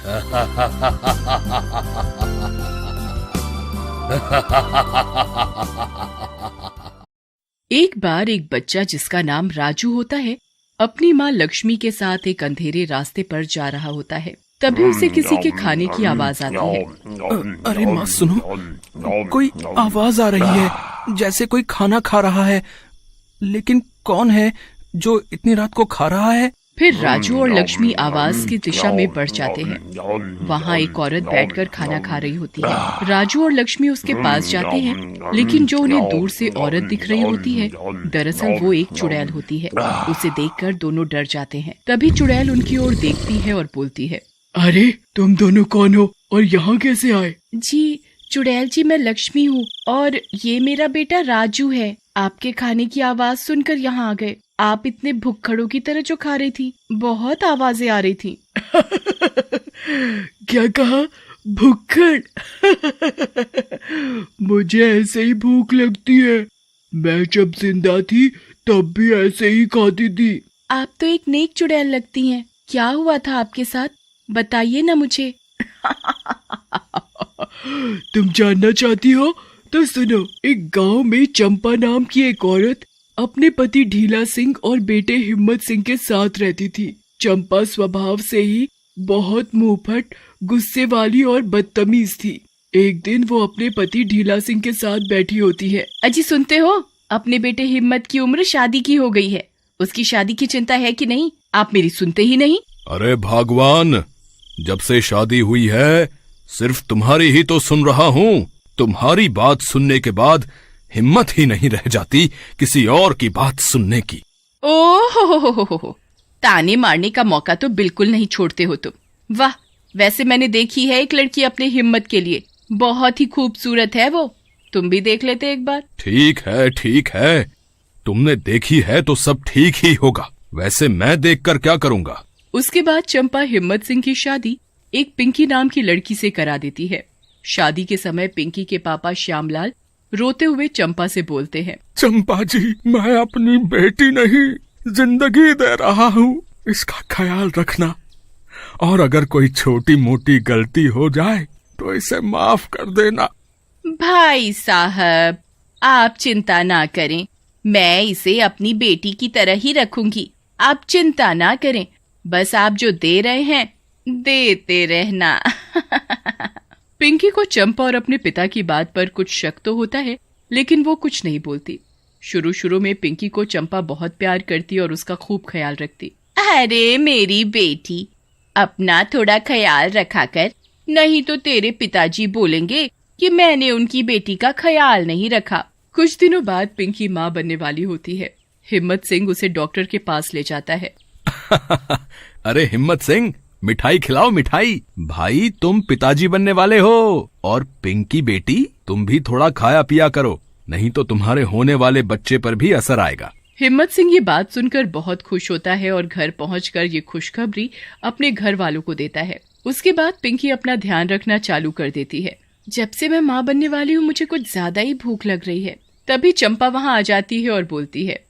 एक बार एक बच्चा जिसका नाम राजू होता है अपनी माँ लक्ष्मी के साथ एक अंधेरे रास्ते पर जा रहा होता है। तभी उसे किसी के खाने की आवाज आती है। अरे माँ सुनो, कोई आवाज आ रही है, जैसे कोई खाना खा रहा है, लेकिन कौन है जो इतनी रात को खा रहा है? फिर राजू और लक्ष्मी आवाज की दिशा में बढ़ जाते हैं। वहाँ एक औरत बैठकर खाना खा रही होती है। राजू और लक्ष्मी उसके पास जाते हैं, लेकिन जो उन्हें दूर से औरत दिख रही होती है दरअसल वो एक चुड़ैल होती है। उसे देखकर दोनों डर जाते हैं। तभी चुड़ैल उनकी ओर देखती है और बोलती है, अरे तुम दोनों कौन हो और यहाँ कैसे आए? जी चुड़ैल जी, मैं लक्ष्मी हूँ और ये मेरा बेटा राजू है। आपके खाने की आवाज सुनकर यहाँ आ गए। आप इतने भुक्खड़ों की तरह जो खा रही थी, बहुत आवाजें आ रही थी। क्या कहा? भुक्खड़? मुझे ऐसे ही भूख लगती है। मैं जब जिंदा थी तब भी ऐसे ही खाती थी। आप तो एक नेक चुड़ैल लगती हैं। क्या हुआ था आपके साथ, बताइए ना मुझे। तुम जानना चाहती हो तो सुनो। एक गांव में चंपा नाम की एक औरत अपने पति ढीला सिंह और बेटे हिम्मत सिंह के साथ रहती थी। चंपा स्वभाव से ही बहुत मुंहफट, गुस्से वाली और बदतमीज थी। एक दिन वो अपने पति ढीला सिंह के साथ बैठी होती है। अजी सुनते हो, अपने बेटे हिम्मत की उम्र शादी की हो गई है। उसकी शादी की चिंता है कि नहीं? आप मेरी सुनते ही नहीं। अरे भगवान, जब से शादी हुई है सिर्फ तुम्हारी ही तो सुन रहा हूँ। तुम्हारी बात सुनने के बाद हिम्मत ही नहीं रह जाती किसी और की बात सुनने की। ओहो, ताने मारने का मौका तो बिल्कुल नहीं छोड़ते हो तुम। वाह, वैसे मैंने देखी है एक लड़की अपने हिम्मत के लिए, बहुत ही खूबसूरत है वो। तुम भी देख लेते एक बार। ठीक है, तुमने देखी है तो सब ठीक ही होगा। वैसे मैं देखकर क्या करूँगा? उसके बाद चंपा हिम्मत सिंह की शादी एक पिंकी नाम की लड़की से करा देती है। शादी के समय पिंकी के पापा श्यामलाल रोते हुए चंपा से बोलते हैं, चंपा जी, मैं अपनी बेटी नहीं जिंदगी दे रहा हूँ, इसका ख्याल रखना। और अगर कोई छोटी मोटी गलती हो जाए तो इसे माफ कर देना। भाई साहब, आप चिंता ना करें, मैं इसे अपनी बेटी की तरह ही रखूंगी। आप चिंता ना करें, बस आप जो दे रहे हैं देते रहना। पिंकी को चंपा और अपने पिता की बात पर कुछ शक तो होता है, लेकिन वो कुछ नहीं बोलती। शुरू में पिंकी को चंपा बहुत प्यार करती और उसका खूब ख्याल रखती। अरे मेरी बेटी, अपना थोड़ा ख्याल रखा कर, नहीं तो तेरे पिताजी बोलेंगे कि मैंने उनकी बेटी का ख्याल नहीं रखा। कुछ दिनों बाद पिंकी माँ बनने वाली होती है। हिम्मत सिंह उसे डॉक्टर के पास ले जाता है। अरे हिम्मत सिंह, मिठाई खिलाओ मिठाई। भाई तुम पिताजी बनने वाले हो, और पिंकी बेटी तुम भी थोड़ा खाया पिया करो, नहीं तो तुम्हारे होने वाले बच्चे पर भी असर आएगा। हिम्मत सिंह ये बात सुनकर बहुत खुश होता है और घर पहुंचकर ये खुशखबरी अपने घर वालों को देता है। उसके बाद पिंकी अपना ध्यान रखना चालू कर देती है। जब से मैं माँ बनने वाली हूँ मुझे कुछ ज्यादा ही भूख लग रही है। तभी चंपा वहाँ आ जाती है और बोलती है,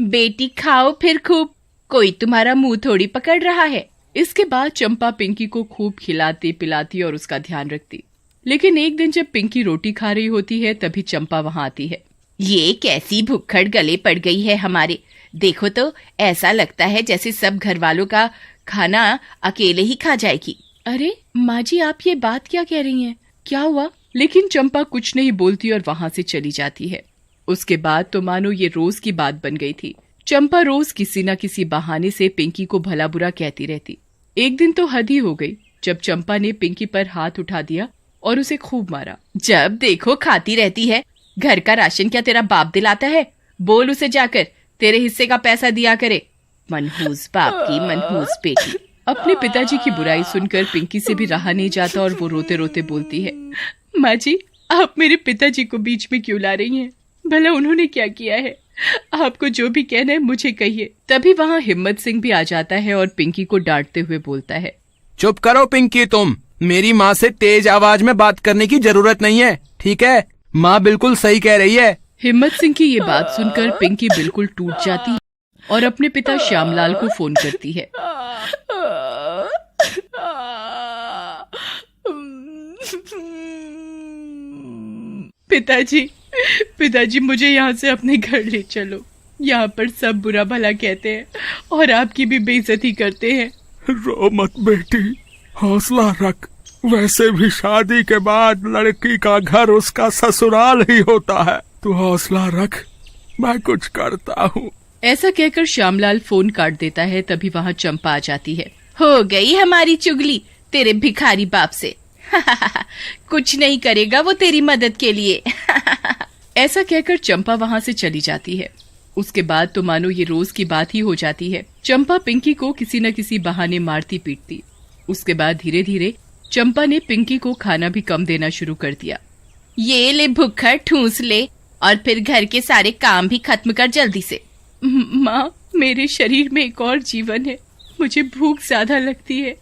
बेटी खाओ फिर खूब, कोई तुम्हारा मुंह थोड़ी पकड़ रहा है। इसके बाद चंपा पिंकी को खूब खिलाती पिलाती और उसका ध्यान रखती। लेकिन एक दिन जब पिंकी रोटी खा रही होती है तभी चंपा वहाँ आती है। ये कैसी भुक्खड़ गले पड़ गई है हमारे, देखो तो ऐसा लगता है जैसे सब घर वालों का खाना अकेले ही खा जाएगी। अरे माँ जी, आप ये बात क्या कह रही हैं? क्या हुआ? लेकिन चंपा कुछ नहीं बोलती और वहाँ से चली जाती है। उसके बाद तो मानो ये रोज की बात बन गई थी। चंपा रोज किसी न किसी बहाने से पिंकी को भला बुरा कहती रहती। एक दिन तो हद ही हो गई जब चंपा ने पिंकी पर हाथ उठा दिया और उसे खूब मारा। जब देखो खाती रहती है, घर का राशन क्या तेरा बाप दिलाता है? बोल उसे जाकर तेरे हिस्से का पैसा दिया करे। मनहूस बाप की मनहूस बेटी। अपने पिताजी की बुराई सुनकर पिंकी से भी रहा नहीं जाता और वो रोते रोते बोलती है, माँ जी, आप मेरे पिताजी को बीच में क्यों ला रही हैं? भला उन्होंने क्या किया है? आपको जो भी कहना है मुझे कहिए। तभी वहाँ हिम्मत सिंह भी आ जाता है और पिंकी को डांटते हुए बोलता है, चुप करो पिंकी, तुम मेरी माँ से तेज आवाज में बात करने की जरूरत नहीं है, ठीक है? माँ बिल्कुल सही कह रही है। हिम्मत सिंह की ये बात सुनकर पिंकी बिल्कुल टूट जाती है और अपने पिता श्यामलाल को फोन करती है। पिताजी मुझे यहाँ से अपने घर ले चलो। यहाँ पर सब बुरा भला कहते हैं और आपकी भी बेइज्जती करते हैं। रो मत बेटी, हौसला रख। वैसे भी शादी के बाद लड़की का घर उसका ससुराल ही होता है। तू हौसला रख, मैं कुछ करता हूँ। ऐसा कहकर श्यामलाल फोन काट देता है। तभी वहाँ चंपा आ जाती है। हो गई हमारी चुगली तेरे भिखारी बाप से। कुछ नहीं करेगा वो तेरी मदद के लिए। ऐसा कहकर चंपा वहाँ से चली जाती है। उसके बाद तो मानो ये रोज की बात ही हो जाती है। चंपा पिंकी को किसी न किसी बहाने मारती पीटती। उसके बाद धीरे धीरे चंपा ने पिंकी को खाना भी कम देना शुरू कर दिया। ये ले भुक्खड़, ठूस ले और फिर घर के सारे काम भी खत्म कर जल्दी से। माँ, मेरे शरीर में एक और जीवन है, मुझे भूख ज्यादा लगती है,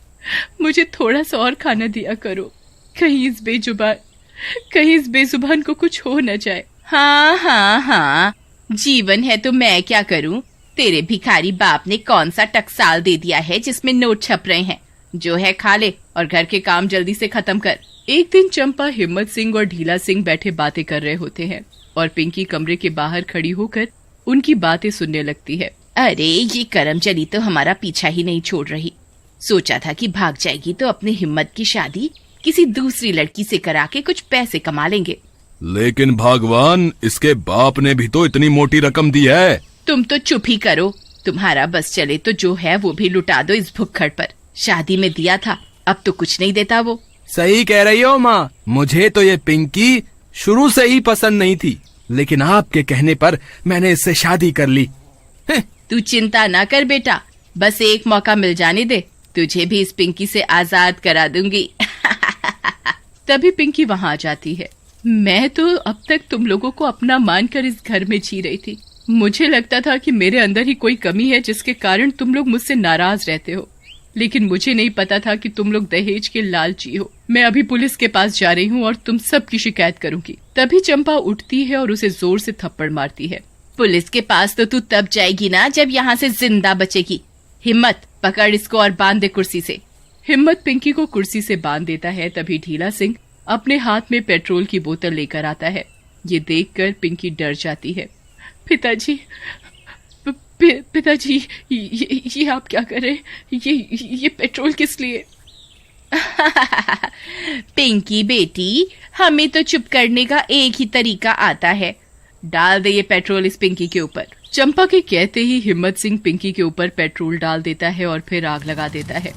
मुझे थोड़ा सा और खाना दिया करो। कहीं इस बेजुबान को कुछ हो न जाए। हाँ, जीवन है तो मैं क्या करूं? तेरे भिखारी बाप ने कौन सा टकसाल दे दिया है जिसमें नोट छप रहे हैं? जो है खा ले और घर के काम जल्दी से खत्म कर। एक दिन चंपा, हिम्मत सिंह और ढीला सिंह बैठे बातें कर रहे होते हैं और पिंकी कमरे के बाहर खड़ी होकर उनकी बातें सुनने लगती है। अरे ये करमचली तो हमारा पीछा ही नहीं छोड़ रही। सोचा था कि भाग जाएगी तो अपने हिम्मत की शादी किसी दूसरी लड़की से करा के कुछ पैसे कमा लेंगे। लेकिन भगवान, इसके बाप ने भी तो इतनी मोटी रकम दी है। तुम तो चुप ही करो। तुम्हारा बस चले तो जो है वो भी लुटा दो इस भुक्खड़ पर। शादी में दिया था, अब तो कुछ नहीं देता वो। सही कह रही हो माँ, मुझे तो ये पिंकी शुरू से ही पसंद नहीं थी, लेकिन आपके कहने पर मैंने इससे शादी कर ली। तू चिंता ना कर बेटा, बस एक मौका मिल जाने दे, तुझे भी इस पिंकी से आजाद करा दूंगी। तभी पिंकी वहाँ आ जाती है। मैं तो अब तक तुम लोगों को अपना मानकर इस घर में जी रही थी। मुझे लगता था कि मेरे अंदर ही कोई कमी है जिसके कारण तुम लोग मुझसे नाराज रहते हो, लेकिन मुझे नहीं पता था कि तुम लोग दहेज के लालची हो। मैं अभी पुलिस के पास जा रही हूँ और तुम सबकी शिकायत करूंगी। तभी चंपा उठती है और उसे जोर से थप्पड़ मारती है। पुलिस के पास तो तू तब जाएगी ना जब यहाँ से जिंदा बचेगी। हिम्मत, पकड़ इसको और बांध दे कुर्सी से। हिम्मत पिंकी को कुर्सी से बांध देता है। तभी ढीला सिंह अपने हाथ में पेट्रोल की बोतल लेकर आता है। ये देखकर पिंकी डर जाती है। पिताजी, ये आप क्या कर रहे? ये पेट्रोल किस लिए? पिंकी बेटी, हमें तो चुप करने का एक ही तरीका आता है। डाल दे ये पेट्रोल इस पिंकी के ऊपर। चंपा के कहते ही हिम्मत सिंह पिंकी के ऊपर पेट्रोल डाल देता है और फिर आग लगा देता है।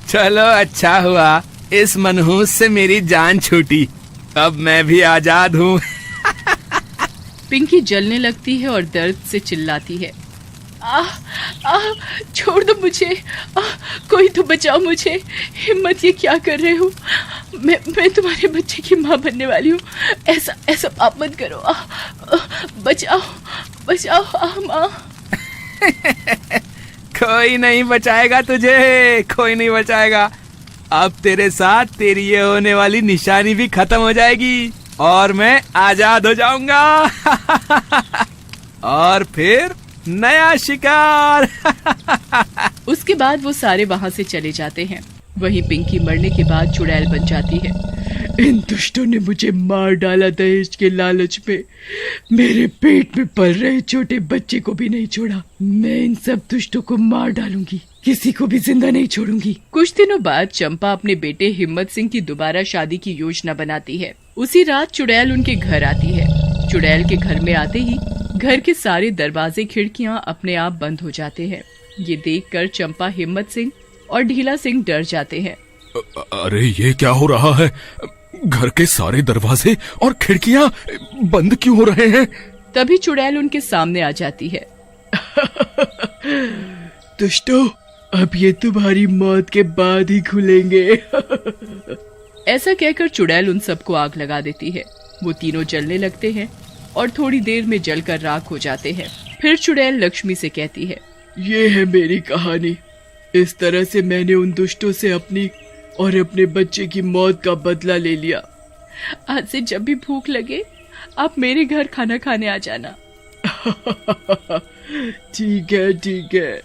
चलो अच्छा हुआ, इस मनहूस से मेरी जान छूटी। अब मैं भी आजाद हूँ। पिंकी जलने लगती है और दर्द से चिल्लाती है। छोड़ दो मुझे, कोई तो बचाओ मुझे। हिम्मत, ये क्या कर रहे हो? मैं तुम्हारे बच्चे की माँ बनने वाली हूँ। ऐसा पाप मत करो। बचाओ माँ। कोई नहीं बचाएगा तुझे, कोई नहीं बचाएगा। अब तेरे साथ तेरी ये होने वाली निशानी भी खत्म हो जाएगी और मैं आजाद हो जाऊंगा। और फिर नया शिकार। उसके बाद वो सारे वहाँ से चले जाते हैं। वहीं पिंकी मरने के बाद चुड़ैल बन जाती है। इन दुष्टों ने मुझे मार डाला दहेज के लालच में। मेरे पेट में पल रहे छोटे बच्चे को भी नहीं छोड़ा। मैं इन सब दुष्टों को मार डालूंगी, किसी को भी जिंदा नहीं छोड़ूंगी। कुछ दिनों बाद चंपा अपने बेटे हिम्मत सिंह की दोबारा शादी की योजना बनाती है। उसी रात चुड़ैल उनके घर आती है। चुड़ैल के घर में आते ही घर के सारे दरवाजे खिड़कियां अपने आप बंद हो जाते हैं। ये देखकर चंपा, हिम्मत सिंह और ढीला सिंह डर जाते हैं। अरे ये क्या हो रहा है? घर के सारे दरवाजे और खिड़कियां बंद क्यों हो रहे हैं? तभी चुड़ैल उनके सामने आ जाती है। दुष्टों, अब ये तुम्हारी मौत के बाद ही खुलेंगे। ऐसा कहकर चुड़ैल उन सबको आग लगा देती है। वो तीनों जलने लगते हैं और थोड़ी देर में जलकर राख हो जाते हैं। फिर चुड़ैल लक्ष्मी से कहती है, ये है मेरी कहानी। इस तरह से मैंने उन दुष्टों से अपनी और अपने बच्चे की मौत का बदला ले लिया। आज से जब भी भूख लगे आप मेरे घर खाना खाने आ जाना। ठीक है।